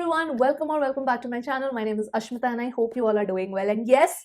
everyone, welcome or welcome back to my channel. My name is Ashmita and I hope you all are doing well. And yes,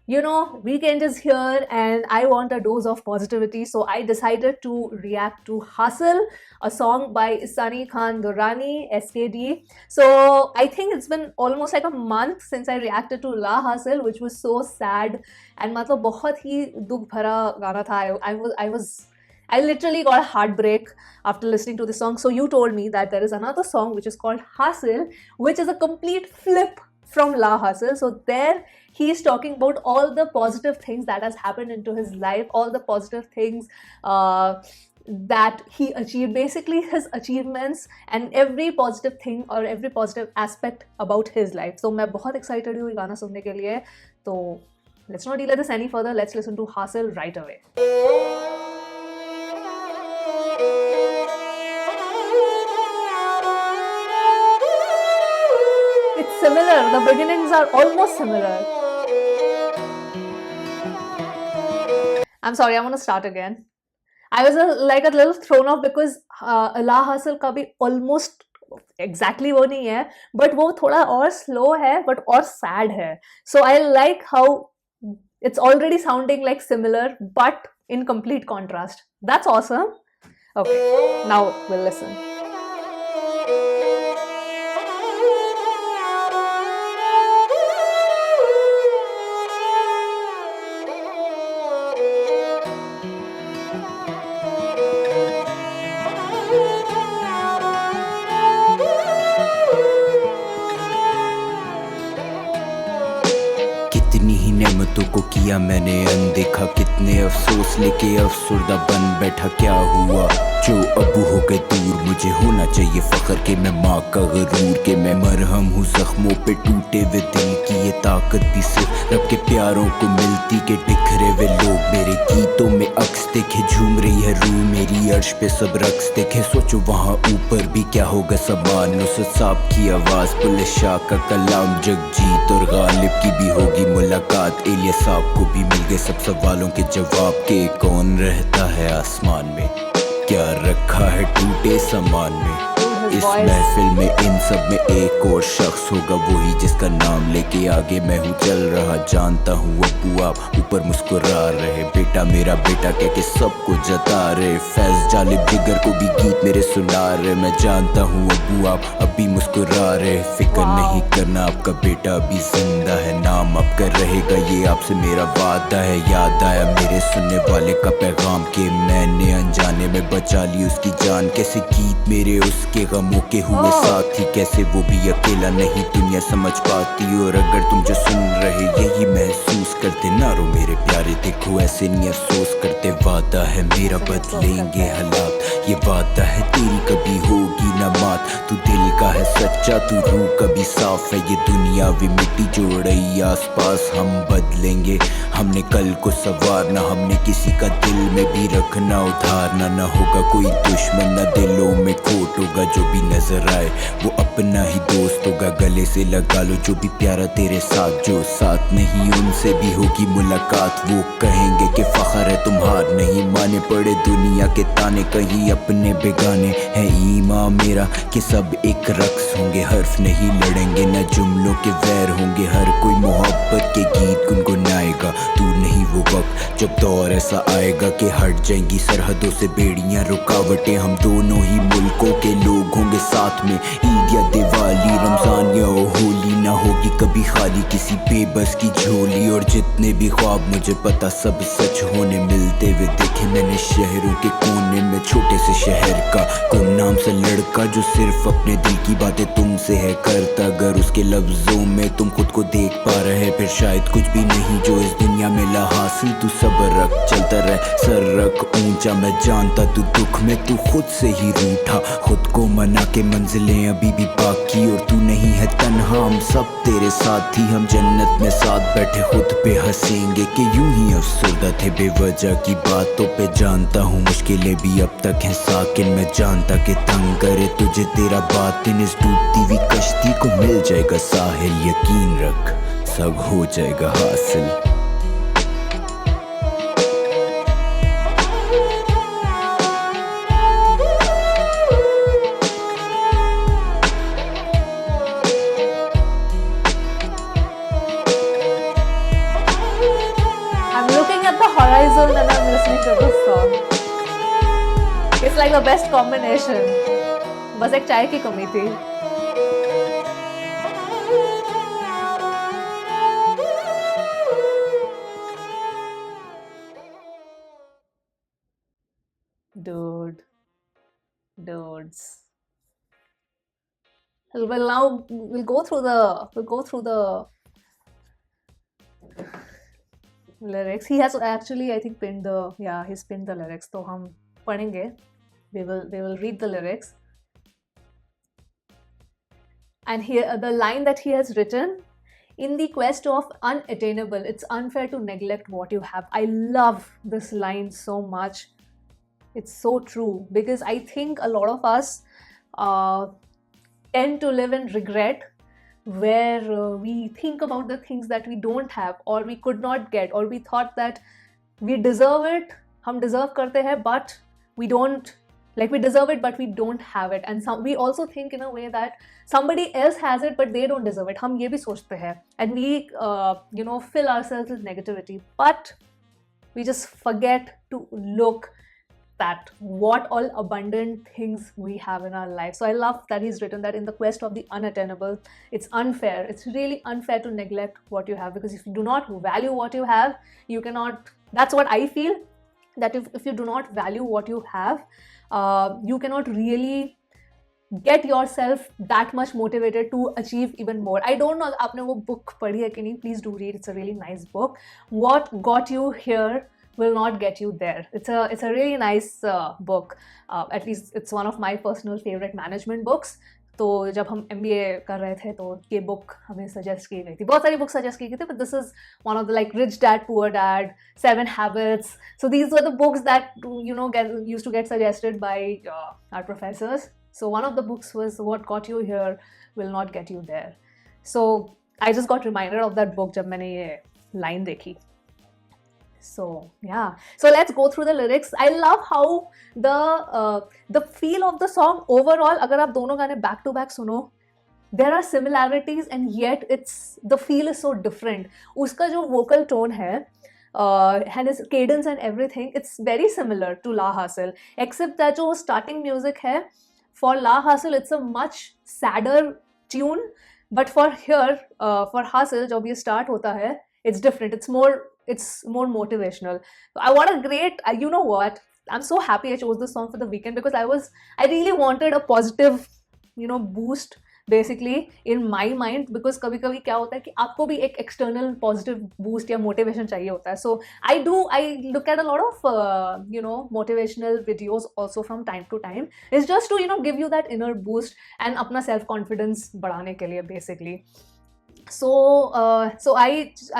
you know, weekend is here and I want a dose of positivity. So I decided to react to Hustle, a song by Sunny Khan Durrani, SKD. So I think it's been almost like a month since I reacted to La Hustle, which was so sad. And मतलब बहुत ही दुख भरा गाना था. I literally got a heartbreak after listening to the song. So you told me that there is another song which is called Hustle, which is a complete flip from La Hustle. So there he is talking about all the positive things that has happened into his life, all the positive things that he achieved, basically his achievements and every positive thing or every positive aspect about his life. So मैं बहुत excited हूँ ये गाना सुनने के लिए. तो let's not delay this any further. Let's listen to Hustle right away. It's similar. The beginnings are almost similar. I'm sorry, I'm gonna start again. I was like a little thrown off because La Hustle का भी almost exactly वो नहीं है, but वो थोड़ा और slow है, but और sad है. So I like how it's already sounding like similar, but in complete contrast. That's awesome. Okay, now we'll listen. कितनी ही नेमतों को किया मैंने अनदेखा, कितने अफसोस लेके अफसुर्दा बन बैठा. क्या हुआ जो अब हो गए दूर, मुझे होना चाहिए फख्र के मैं माँ का गरूर के मैं मरहम हूँ जख्मों पे टूटे हुए दिल की. ये ताकत भी सिर्फ रब के प्यारों को मिलती के बिखरे हुए लोग मेरे गीतों में अक्स देखे. झूम रही है रूह मेरी अर्श पे सब रक्स देखे. सोचो वहाँ ऊपर भी क्या होगा समान. नुसरत साहब की आवाज़, बुल्ले शाह का कलाम, जगजीत और गालिब की भी होगी मुलाकात. एलिया साहब को भी मिल गए सब सवालों के जवाब के कौन रहता है आसमान में, क्या रखा है टूटे सामान में. इस महफिल में इन सब में एक और शख्स होगा, वही जिसका नाम लेके आगे मैं हूँ चल रहा. जानता हूँ अब्बू आप ऊपर मुस्कुरा रहे, बेटा मेरा बेटा कह के सबको जता रहे. फैज जालिब जिगर को भी गीत मेरे सुना रहे. मैं जानता हूँ अब्बू आप अभी मुस्कुरा रहे. फिक्र नहीं करना आपका बेटा अभी जिंदा है, नाम आपका रहेगा ये आपसे मेरा वादा है. याद आया मेरे सुनने वाले का पैगाम के मैंने अनजाने में बचा ली उसकी जान. कैसे गीत मेरे उसके गमों के हुए साथी, कैसे वो भी अकेला नहीं दुनिया समझ पाती. और अगर तुम जो सुन रहे यही महसूस करते, ना रो मेरे प्यारे देखो ऐसे नहीं अफसोस करते. वादा है मेरा बदलेंगे हालात, ये वादा है तेरी कभी होगी ना मात. तू दिल का है सच्चा, तू रूह कभी साफ है. ये दुनिया भी मिट्टी जो रही आसपास हम बदलेंगे. हमने कल को संवारना, हमने किसी का दिल में भी रखना उधारना. ना होगा कोई दुश्मन ना दिलों में खोट होगा, जो भी नजर आए वो अपना ही दोस्त होगा. गले से लगा लो जो भी प्यारा तेरे साथ, जो साथ नहीं उनसे भी होगी मुलाकात. वो कहेंगे कि फख्र है तुम्हार नहीं माने, पड़े दुनिया के ताने कहीं अपने बेगाने. है ईमान मेरा कि सब एक रक्स होंगे, हर्फ नहीं लड़ेंगे ना जुमलों के वैर होंगे. हर कोई मोहब्बत के गीत गुनगुनाएगा. दूर नहीं वो वक्त जब दौर ऐसा आएगा कि हट जाएंगी सरहदों से बेड़ियां रुकावटें. हम दोनों ही मुल्कों के लोग होंगे साथ में. ईद या दिवाली, रमजान या होली, ना होगी कभी खाली किसी बेबस की झोली. और जितने भी ख्वाब मुझे पता सब सच होने मिलते हुए देखे मैंने शहरों के कोने में. छोटे से शहर का कौन नाम से लड़का जो सिर्फ अपने दिल की बातें तुमसे है करता. अगर उसके लफ्जों में तुम खुद को देख पा रहे, फिर शायद कुछ भी नहीं जो इस दुनिया में ला हासिल. तू सब्र रख चलता रह, सर रख ऊंचा. मैं जानता तू दुख में तू खुद से ही रूठा. खुद को मना के मंजिलें अभी भी बाकी, और तू नहीं है तन्हा, हम सब तेरे साथी. हम जन्नत में साथ बैठे खुद पे हंसेंगे कि यूं ही अफसरदा थे बेवजह की बातों पे. जानता हूँ मुश्किलें भी अब तक हैं साकिन, मैं जानता कि तंग करे तुझे तेरा बातिन. इस डूबती हुई कश्ती को मिल जाएगा साहिल, यकीन रख सब हो जाएगा हासिल. the best combination. बस एक चाय की कमी थी. Dudes. Well, now we'll go through the lyrics. He has actually, I think, he's pinned the lyrics. So हम पढ़ेंगे. We will read the lyrics. And here the line that he has written: in the quest of unattainable, it's unfair to neglect what you have. I love this line so much. It's so true, because I think a lot of us tend to live in regret, where we think about the things that we don't have or we could not get, or we thought that we deserve it, hum deserve karte hai, but we don't, like, we deserve it but we don't have it. And we also think in a way that somebody else has it but they don't deserve it. Hum ye bhi sochte hain, and we fill ourselves with negativity, but we just forget to look that what all abundant things we have in our life. So I love that he's written that in the quest of the unattainable, it's unfair. It's really unfair to neglect what you have, because if you do not value what you have, you cannot, that's what I feel, that if you do not value what you have, you cannot really get yourself that much motivated to achieve even more. I don't know aapne wo book padhi hai ki nahi, please do read, it's a really nice book. What got you here will not get you there. It's a really nice book. At least it's one of my personal favorite management books. तो जब हम MBA कर रहे थे तो ये book हमें suggest की गई थी. बहुत सारी बुक सजेस्ट की गई थी, but this is one of the, like, Rich Dad Poor Dad, 7 Habits. So these were the books that used to get suggested by our professors. So one of the books was What Got You Here Will Not Get You There. So I just got reminded of that book जब मैंने ये line देखी. So yeah, so let's go through the lyrics. I love how the feel of the song overall, अगर आप दोनों गाने back to back सुनो, there are similarities and yet the feel is so different. उसका जो vocal tone है, and his cadence and everything, it's very similar to La Hasil, except that जो starting music है, for La Hasil it's a much sadder tune, but for here, for Hasil जब ये start होता है, it's different. It's more motivational. I want a great, you know what? I'm so happy I chose this song for the weekend, because I really wanted a positive, boost basically in my mind, because कभी-कभी क्या होता है कि आपको भी एक external positive boost या motivation चाहिए होता है. So I look at a lot of motivational videos also from time to time. It's just to give you that inner boost and अपना self confidence बढ़ाने के लिए basically. So I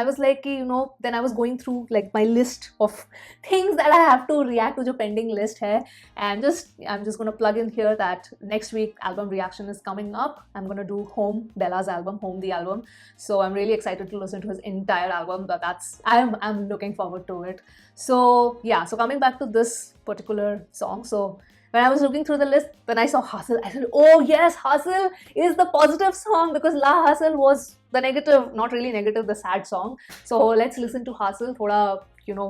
was like, then I was going through like my list of things that I have to react to, जो pending list है, and I'm just gonna plug in here that next week album reaction is coming up. I'm gonna do Home, Bella's album, Home the album. So I'm really excited to listen to his entire album, but I'm looking forward to it. So yeah, so coming back to this particular song, so when I was looking through the list, when I saw Hustle, I said, oh yes, Hustle is the positive song, because La Hustle was the negative, not really negative, the sad song. So let's listen to Hustle. थोड़ा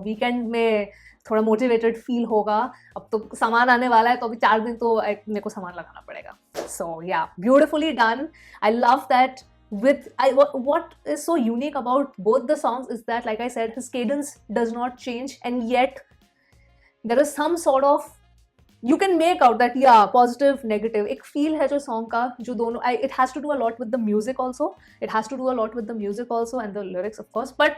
weekend में थोड़ा motivated feel होगा. अब तो सामान आने वाला है, तो अभी 4 दिन तो मेरे को सामान लगाना पड़ेगा. So yeah, beautifully done. I love that. What is so unique about both the songs is that, like I said, his cadence does not change, and yet there is some sort of, you can make out that positive, negative, एक feel है जो song का, जो दोनों, it has to do a lot with the music also. It has to do a lot with the music also and the lyrics, of course. But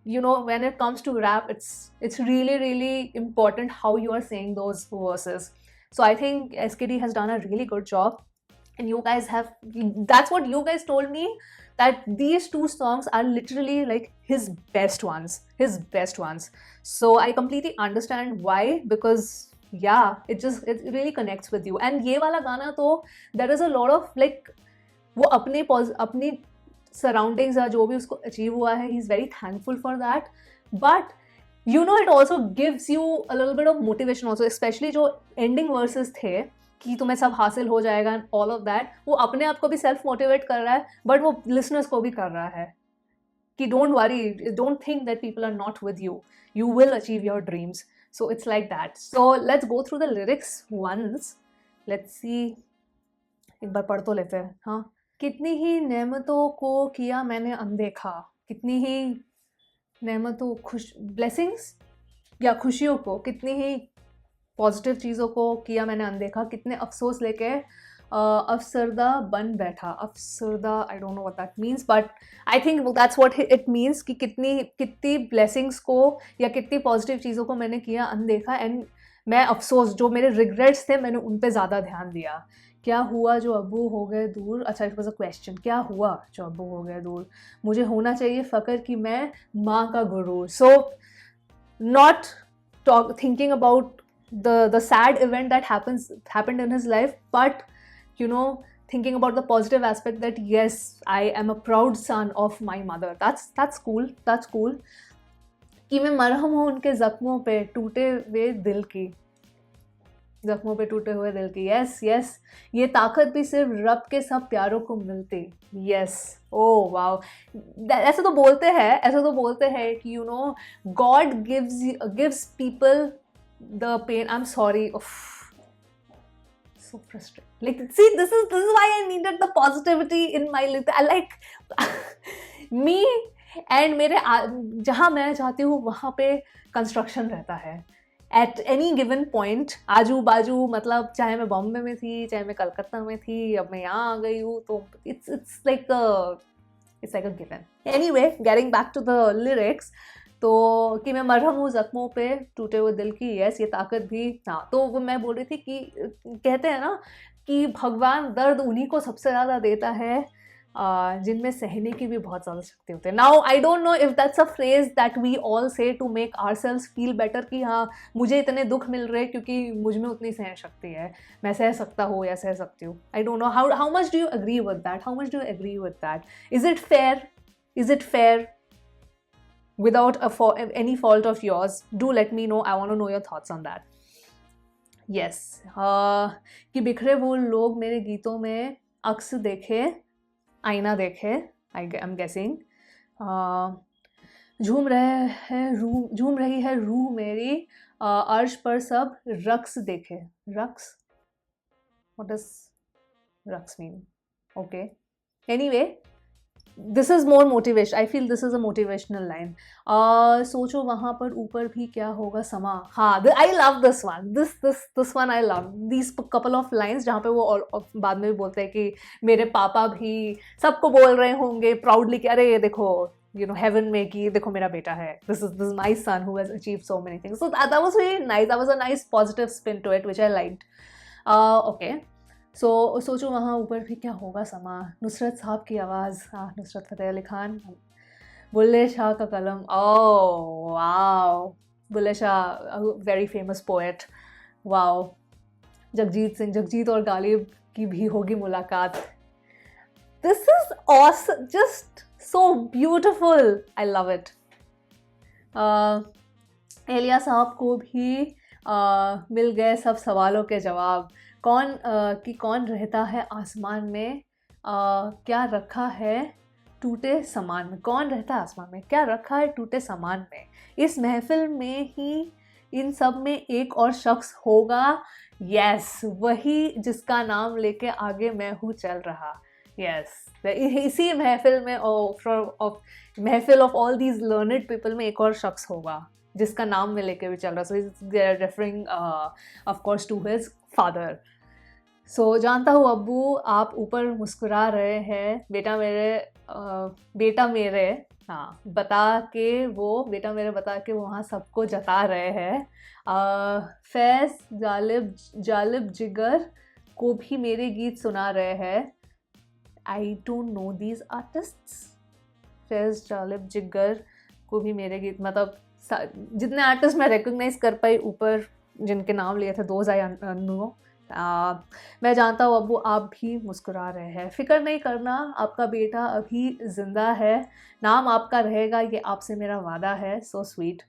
when it comes to rap, it's really, really important how you are saying those verses. So I think SKD has done a really good job, and you guys that's what you guys told me, that these two songs are literally like his best ones. So I completely understand why, because it really connects with you. And ये वाला गाना तो there is a lot of like, वो अपनी surroundings है, जो भी उसको achieve हुआ है, he's very thankful for that. But it also gives you a little bit of motivation also, especially जो ending verses थे कि तुम्हें सब हासिल हो जाएगा and all of that, वो अपने आप को भी self motivate कर रहा है, but वो listeners को भी कर रहा है कि don't worry, don't think that people are not with you will achieve your dreams. So it's like that. So let's go through the lyrics once. Let's see. एक बार पढ़ तो लेते हैं. हाँ. कितनी ही नेमतों को किया मैंने अनदेखा, कितनी ही नेमतों ब्लेसिंग्स या खुशियों को, कितनी ही पॉजिटिव चीज़ों को किया मैंने अनदेखा, कितने अफसोस लेके अफसरदा बन बैठा. अफसरदा, I don't know what that means, but I think that's what it means कि कितनी ब्लेसिंग्स को या कितनी पॉजिटिव चीज़ों को मैंने किया अनदेखा, एंड मैं अफसोस, जो मेरे रिग्रेट्स थे मैंने उन पे ज़्यादा ध्यान दिया. क्या हुआ जो अब्बू हो गए दूर. अच्छा, इट वॉज अ क्वेश्चन. क्या हुआ जो अब्बू हो गए दूर, मुझे होना चाहिए फ़ख्र कि मैं माँ का गुरूर. So not thinking about the sad event that happened in his life, but you know, thinking about the positive aspect that yes, I am a proud son of my mother. That's cool. कि मैं मरहम हूँ उनके जख्मों पे टूटे हुए दिल की, जख्मों पे टूटे हुए दिल की. यस, ये ताकत भी सिर्फ रब के सब प्यारों को मिलती. Yes, oh wow. ऐसा तो बोलते हैं कि you know, God gives people the pain. I'm sorry. Oof. So frustrating. Like, see, this is why I needed the positivity in my life. I like me and मेरे जहाँ मैं जाती हूँ वहाँ पे कंस्ट्रक्शन रहता है at any given point. आजू बाजू, मतलब चाहे मैं बॉम्बे में थी, चाहे मैं कलकत्ता में थी, अब मैं यहाँ आ गई हूँ, तो it's like a given. Anyway, getting back to the lyrics. तो कि मैं मरहम हूँ ज़ख्मों पे टूटे हुए दिल की. यस, ये ताकत भी. हाँ, तो वो मैं बोल रही थी कि कहते हैं ना कि भगवान दर्द उन्हीं को सबसे ज़्यादा देता है जिनमें सहने की भी बहुत ज़्यादा शक्ति होती है. Now I don't know if that's a phrase that we all say to make ourselves feel better कि हाँ, मुझे इतने दुख मिल रहे हैं क्योंकि मुझ में उतनी सहन शक्ति है, मैं सह सकता हूँ या सह सकती हूँ. I don't know how much do you agree with that. Is it fair without any fault of yours? Do let me know. I want to know your thoughts on that. Yes. कि बिखरे वो लोग मेरे गीतों में अक्स देखे, आईना देखे. I'm guessing. झूम रही है रूह मेरी, अर्श पर सब रक्स देखे. रक्स, what does रक्स mean? Okay. Anyway, this is more motivation. I feel this is a motivational line. सोचो वहाँ पर ऊपर भी क्या होगा समा. हाँ, I love this one. This one I love. These couple of lines जहाँ पे वो बाद में भी बोलते हैं कि मेरे पापा भी सबको बोल रहे होंगे proudly कि अरे ये देखो, you know, heaven में कि देखो मेरा बेटा है. This is my son who has achieved so many things. So that was really nice. That was a nice positive spin to it, which I liked. Okay. सो सोचो वहाँ ऊपर भी क्या होगा समा. नुसरत साहब की आवाज़. हाँ, नुसरत फ़तेह अली खान. बुल्ले शाह का कलम. Oh wow. Bulleh Shah, very famous poet. Wow. Jagjit और गालिब की भी होगी मुलाकात. This is awesome, just so beautiful. I love it. Elia sahab को भी मिल गए सब सवालों के जवाब. कौन रहता है आसमान में, क्या रखा है टूटे सामान में. कौन रहता है आसमान में, क्या रखा है टूटे सामान में. इस महफिल में ही इन सब में एक और शख्स होगा. यस, वही जिसका नाम लेके आगे मैं हूँ चल रहा. यस, इसी महफिल में महफिल of all these learned people में एक और शख्स होगा जिसका नाम में लेके भी चल रहा. So they are referring of course to his father. So जानता हूँ अब्बू आप ऊपर मुस्कुरा रहे हैं, बेटा मेरे हाँ बता के वो वहाँ सबको जता रहे हैं. फैज़ जालिब जिगर को भी मेरे गीत सुना रहे हैं. I don't know these artists. Faiz Jalib Jigar को भी मेरे गीत, मतलब जितने आर्टिस्ट मैं रिकॉग्नाइज कर पाई ऊपर जिनके नाम लिए थे, दोज आई नो. मैं जानता हूँ अब्बू आप भी मुस्कुरा रहे हैं. फ़िक्र नहीं करना, आपका बेटा अभी ज़िंदा है, नाम आपका रहेगा, ये आपसे मेरा वादा है. So sweet.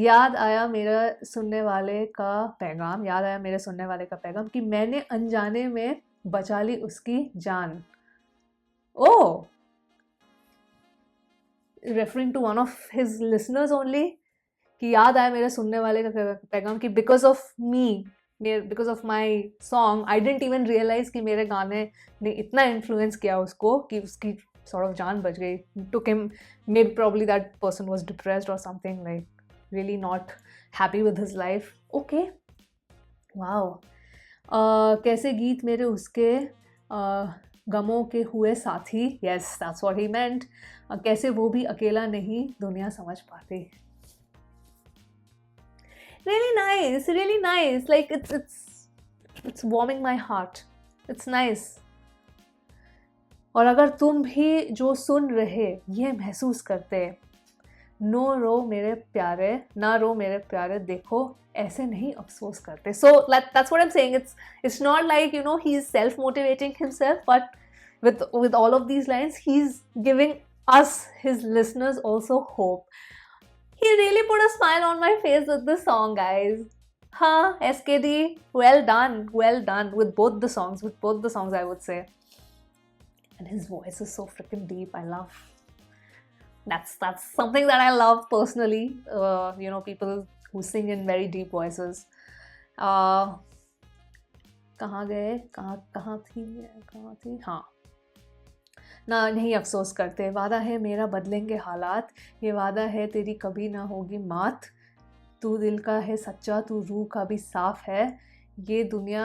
याद आया मेरे सुनने वाले का पैगाम कि मैंने अनजाने में बचा ली उसकी जान. ओह, referring to one of his listeners only. कि याद आया मेरे सुनने वाले का पैगाम कि because of me, because of my song I didn't even realise कि मेरे गाने ने इतना इन्फ्लुएंस किया उसको कि उसकी sort of जान बच गई. Took him, maybe probably that person was depressed or something, like really not happy with his life. Okay, wow. कैसे गीत मेरे उसके गमों के हुए साथी. Yes, that's what he meant. कैसे वो भी अकेला नहीं दुनिया समझ पाती. Really nice, really nice. Like it's warming my heart. It's nice. और अगर तुम भी जो सुन रहे ये महसूस करते, नो रो मेरे प्यारे, ना रो मेरे प्यारे, देखो ऐसे नहीं अफसोस करते. So that's what I'm saying. It's not like, you know, he's self-motivating himself, but with all of these lines, he's giving us, his listeners, also hope. He really put a smile on my face with this song, guys. Huh, SKD, well done with both the songs, I would say. And his voice is so freaking deep. I love. That's something that I love personally. You know, people who sing in very deep voices. कहाँ गए, कहाँ थी. हाँ. ना नहीं अफसोस करते, वादा है मेरा बदलेंगे हालात, ये वादा है तेरी कभी ना होगी मात, तू दिल का है सच्चा, तू रूह का भी साफ है, ये दुनिया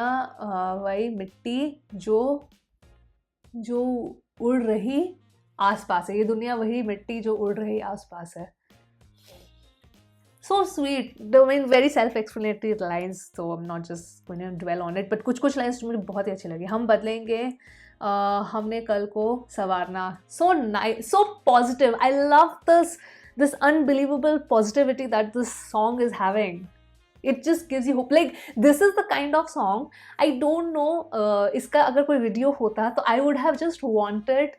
वही मिट्टी जो उड़ रही आसपास है, ये दुनिया वही मिट्टी जो उड़ रही आसपास है. So sweet. I mean, very self-explanatory lines, so I'm not just going to dwell on it. But कुछ lines मुझे बहुत ही अच्छी लगी. हम बदलेंगे, हमने कल को संवारना. So nice, so positive. I love this unbelievable positivity that this song is having. It just gives you hope. Like, this is the kind of song, I don't know, इसका अगर कोई वीडियो होता तो I would have just wanted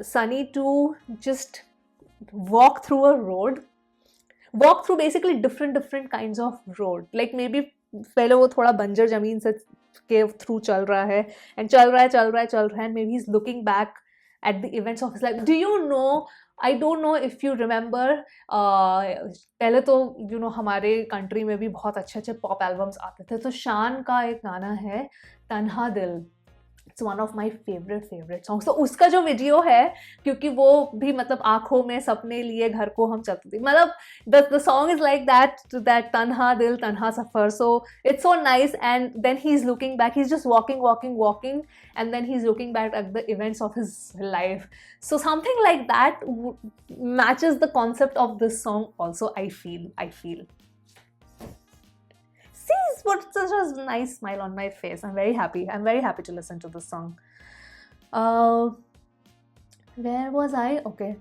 Sunny to just walk through basically different kinds of road. Like maybe पहले वो थोड़ा बंजर जमीन से के थ्रू चल रहा है and चल रहा है and maybe he's looking back at the events of his life. Do you know, I don't know if you remember, पहले तो you know हमारे कंट्री में भी बहुत अच्छे पॉप एल्बम्स आते थे, तो शान का एक गाना है तन्हा दिल. It's one of my favorite songs. तो उसका जो वीडियो है, क्योंकि वो भी मतलब आँखों में सपने लिए घर को हम चलते थे, मतलब the song is like that तन्हा दिल तन्हा सफ़र. So it's so nice. And then he's looking back, he's just walking and then he's looking back at the events of his life. So something like that matches the concept of this song also, I feel. Put such a nice smile on my face. I'm very happy to listen to this song. Where was I? Okay.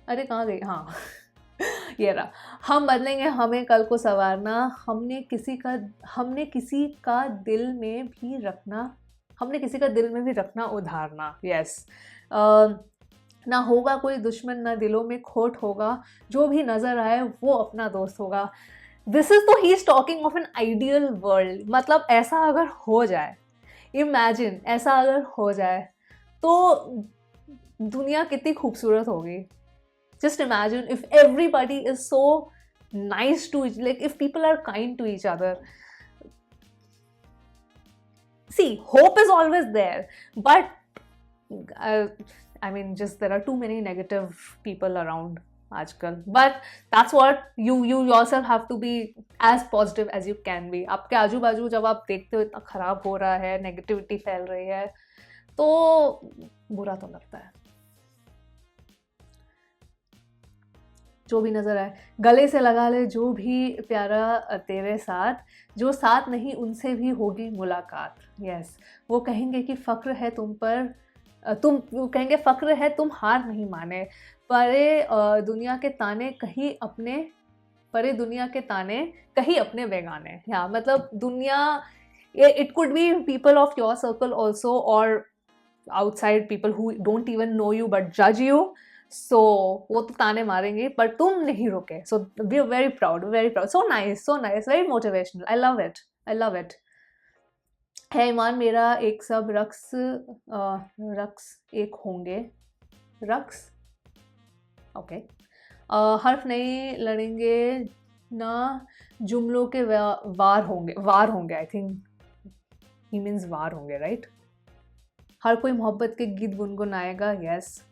अरे कहाँ गई? हाँ. ये रहा. हम बदलेंगे, हमें कल को संवारना, हमने किसी का दिल में भी रखना उधारना. Yes. ना होगा कोई दुश्मन, ना दिलों में खोट होगा, जो भी नजर आए वो अपना दोस्त होगा. This is तो he is talking of an ideal world. मतलब ऐसा अगर हो जाए, imagine ऐसा अगर हो जाए तो दुनिया कितनी खूबसूरत होगी. Just imagine if everybody is so nice to each, like if people are kind to each other. See, hope is always there, but I mean, just there are too many negative people around आजकल. But that's what you yourself have to be as positive as you can be. आपके आजू बाजू जब आप देखते हो इतना खराब हो रहा है, नेगेटिविटी फैल रही है, तो बुरा तो लगता है. जो भी नजर आए, गले से लगा ले जो भी प्यारा तेरे साथ, जो साथ नहीं उनसे भी होगी मुलाकात. यस, वो कहेंगे कि फक्र है तुम पर, वो कहेंगे फक्र है तुम हार नहीं माने, परे दुनिया के ताने कहीं अपने बेगाने. या मतलब दुनिया, it could be people of your circle also, or outside people who don't even know you but judge you. So वो तो ताने मारेंगे पर तुम नहीं रुके. So we are very proud. So nice, very motivational. I love it. है ईमान मेरा एक सब रक्स एक होंगे. रक्स, okay. हर्फ नहीं लड़ेंगे ना, जुमलों के वार होंगे आई थिंक ही मीन्स वार होंगे, राइट। हर कोई मोहब्बत के गीत गुनगुनाएगा, यस।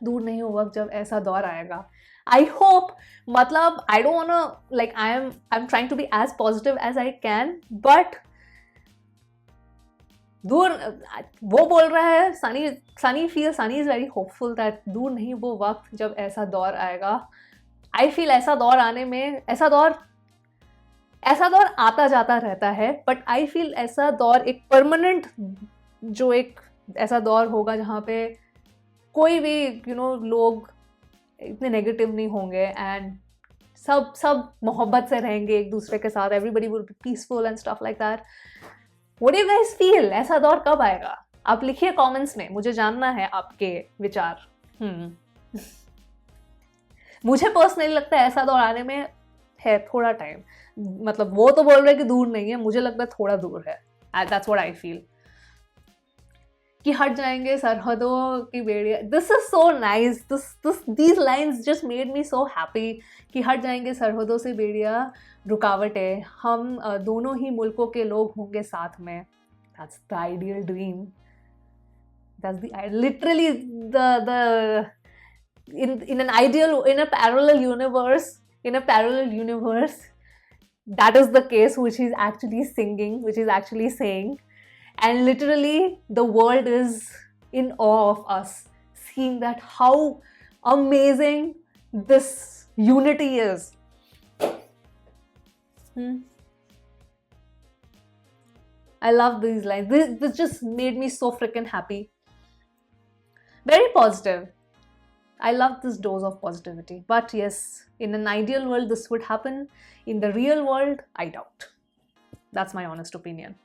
दूर नहीं हो वक्त जब ऐसा दौर आएगा। आई होप, मतलब I don't want like I am trying to be as positive as I can, but दूर, वो बोल रहा है, Sunny is very hopeful that दूर नहीं वो वक्त जब ऐसा दौर आएगा। आई फील ऐसा दौर आने में, ऐसा दौर आता जाता रहता है, बट आई फील ऐसा दौर एक परमानेंट, जो एक ऐसा दौर होगा जहाँ पे कोई भी लोग इतने नेगेटिव नहीं होंगे एंड सब मोहब्बत से रहेंगे एक दूसरे के साथ, everybody will be peaceful and stuff like that. What do you guys feel, ऐसा दौर कब आएगा? आप लिखिए कमेंट्स में, मुझे जानना है आपके विचार। मुझे पर्सनली लगता है ऐसा दौर आने में है थोड़ा टाइम, मतलब वो तो बोल रहे हैं कि दूर नहीं है, मुझे लगता है थोड़ा दूर है। दैट्स व्हाट आई फील, कि हट जाएंगे सरहदों की बेड़ियां। This is so nice, these lines just made me so happy, कि हट जाएंगे सरहदों से बेड़ियां रुकावटें, हम दोनों ही मुल्कों के लोग होंगे साथ में। That's the ideal dream, that's the literally the in an ideal, in a parallel universe, that is the case, which is actually singing, which is actually saying, and literally the world is in awe of us, seeing that how amazing this unity is. I love these lines. This just made me so freaking happy. Very positive. I love this dose of positivity. But yes, in an ideal world, this would happen. In the real world, I doubt. That's my honest opinion.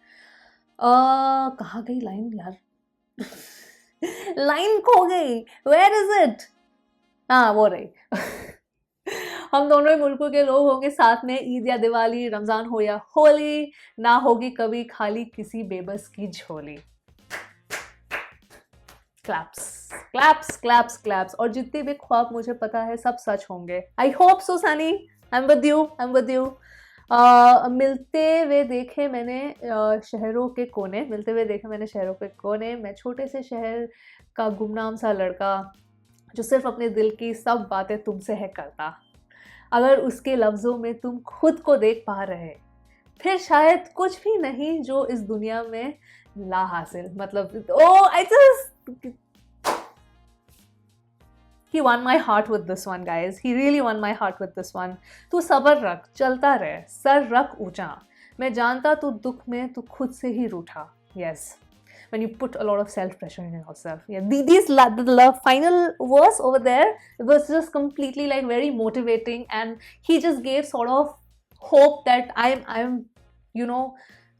कहाँ गई line यार? Line खो गई. Where is it? हाँ, वो रही. हम दोनों ही मुल्कों के लोग होंगे साथ में, ईद या दिवाली, रमजान हो या होली, ना होगी कभी खाली किसी बेबस की झोली। Claps claps claps claps. और जितने भी ख्वाब मुझे पता है सब सच होंगे। I hope so Sunny, I am with you. मिलते हुए देखे मैंने शहरों के कोने, मैं छोटे से शहर का गुमनाम सा लड़का, जो सिर्फ अपने दिल की सब बातें तुमसे है करता। अगर उसके लफ्ज़ों में तुम खुद को देख पा रहे, फिर शायद कुछ भी नहीं जो इस दुनिया में ला हासिल। मतलब I just, he won my heart with this one, guys. He really won my heart with this one. तू सब्र रख, चलता रह, सर रख ऊंचा, मैं जानता तू दुख में तू खुद से ही रूठा। Yes, when you put a lot of self pressure in yourself. Yeah, the final verse over there, it was just completely like very motivating, and he just gave sort of hope that I'm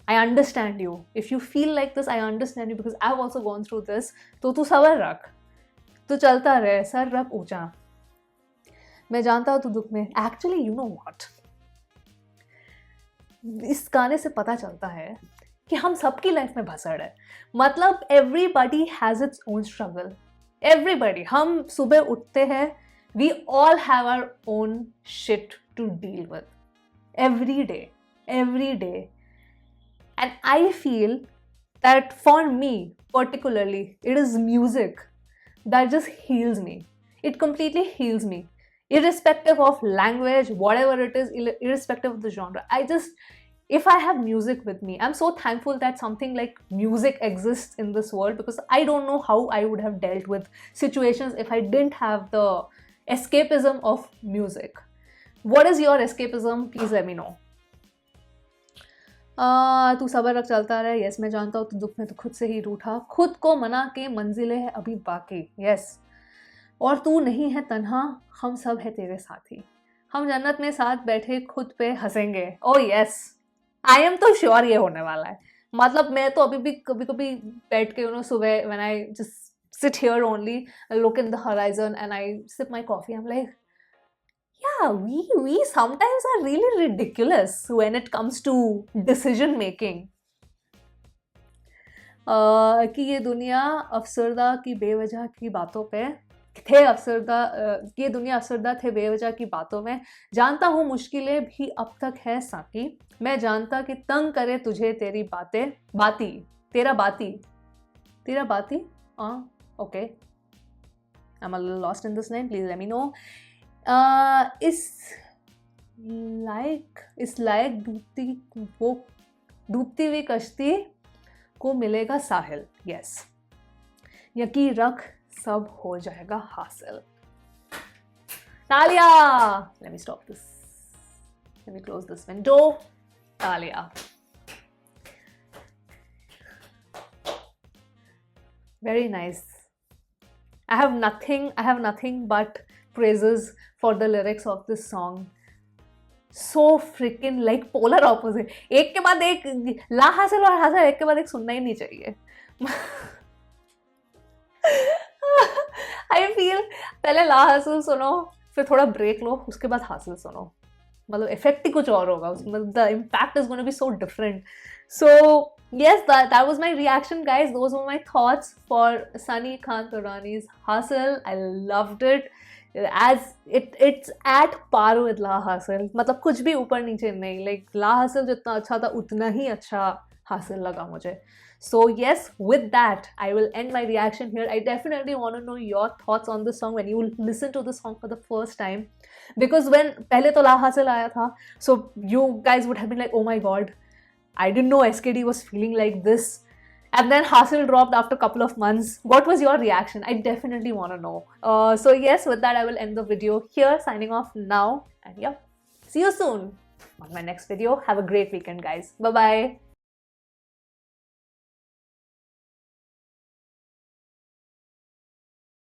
I understand you. If you feel like this, I understand you because I've also gone through this. तो तू सब्र रख, तू चलता रहे, sir रख ऊंचा, मैं जानता हूं तू दुख में। एक्चुअली यू नो व्हाट, इस गाने से पता चलता है कि हम सबकी लाइफ में भसड़ है। मतलब everybody has its own struggle, everybody. हम सुबह उठते हैं, we all have our own shit to deal with every day. And I feel that for me particularly it is music that just heals me. It completely heals me, irrespective of language, whatever it is, irrespective of the genre. If I have music with me, I'm so thankful that something like music exists in this world, because I don't know how I would have dealt with situations if I didn't have the escapism of music. What is your escapism? Please let me know. तू सब्र रख, चलता रहे, yes, मैं जानता हूँ तू दुख में तो खुद से ही रूठा, खुद को मना के मंजिलें हैं अभी बाकी, यस, और तू नहीं है तन्हा, हम सब है तेरे साथी, हम जन्नत में साथ बैठे खुद पे हंसेंगे। ओ यस, आई एम तो श्योर ये होने वाला है। मतलब मैं तो अभी भी कभी बैठ के सुबह when I just sit here only, look in the horizon and I sip my coffee, I am like, yeah, we sometimes are really ridiculous when it comes to decision making. कि ये दुनिया अफसरदा की बेवजह की बातों पे थे अफसरदा, ये दुनिया अफसरदा थे बेवजह की बातों में, जानता हूँ मुश्किलें भी अब तक है साकी, मैं जानता कि तंग करे तुझे तेरी बातें, बाती, तेरा बाती, तेरा बाती, okay, I'm a little lost in this line, please let me know. इस लायक डूबती हुई कश्ती को मिलेगा साहिल, यस, यकीन रख सब हो जाएगा हासिल। तालिया! Let me stop this. Let me close this window. Talya. Very nice. I have nothing but praises for the lyrics of this song. So freaking like polar opposite. एक के बाद एक, ला हासिल और हासिल एक के बाद एक सुनना ही नहीं चाहिए। I feel पहले ला हासिल सुनो, फिर थोड़ा ब्रेक लो, उसके बाद हासिल सुनो, मतलब इफेक्ट ही कुछ और होगा उसमें, the impact is going to be so different. So yes, that was my reaction, guys. Those were my thoughts for Sunny Khan Turani's Hustle. I loved it. As it's at par with La Hustle. मतलब कुछ भी ऊपर नीचे नहीं. Like La Hustle जितना अच्छा था उतना ही अच्छा Hustle लगा मुझे. So yes, with that, I will end my reaction here. I definitely want to know your thoughts on this song when you listen to this song for the first time. Because when पहले तो La Hustle आया था, so you guys would have been like, oh my god, I didn't know SKD was feeling like this. And then Hustle dropped after a couple of months. What was your reaction? I definitely want to know. So yes, with that, I will end the video here. Signing off now. And yeah, see you soon on my next video. Have a great weekend, guys. Bye-bye.